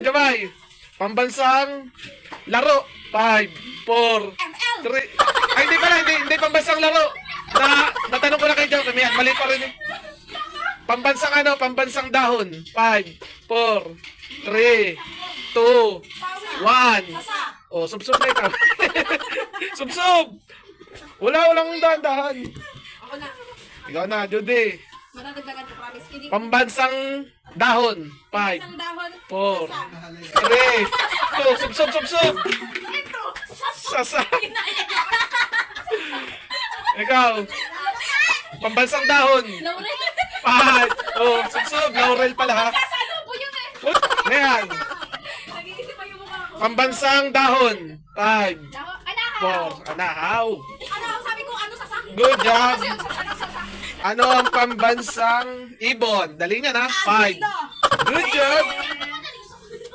Jabay. Pambansang laro. 5, 4, 3. Ay, hindi pala. Hindi pambansang laro. Natanong ko na kay Joe. Mali pa rin eh. Pambansang ano? Pambansang dahon. 5, 4, 3, 2, 1. Oh, sub-sub na ikaw. Sub-sub! Walang dahan-dahan. Ako na. Ikaw na, Judy. Matadagdagan ko, promise. Hindi Pambansang dahon. 5, isang dahon. 4, Sasa. 3, 2, sub-sub. Ito. Sasa. Ikaw. Pambansang dahon. Laurel. 5. Oh, sub-sub. Laurel pala ha. Sasa, ano po yun eh? What? Ayan. Nag-iisip pa yung mukha ko. Pambansang dahon. 5, Anahaw. 4. Anahaw. Anahaw, sabi ko ano sasa. Good job. Kasi yung sasa. Ano ang pambansang ibon? Dali nga na. 5. Good job.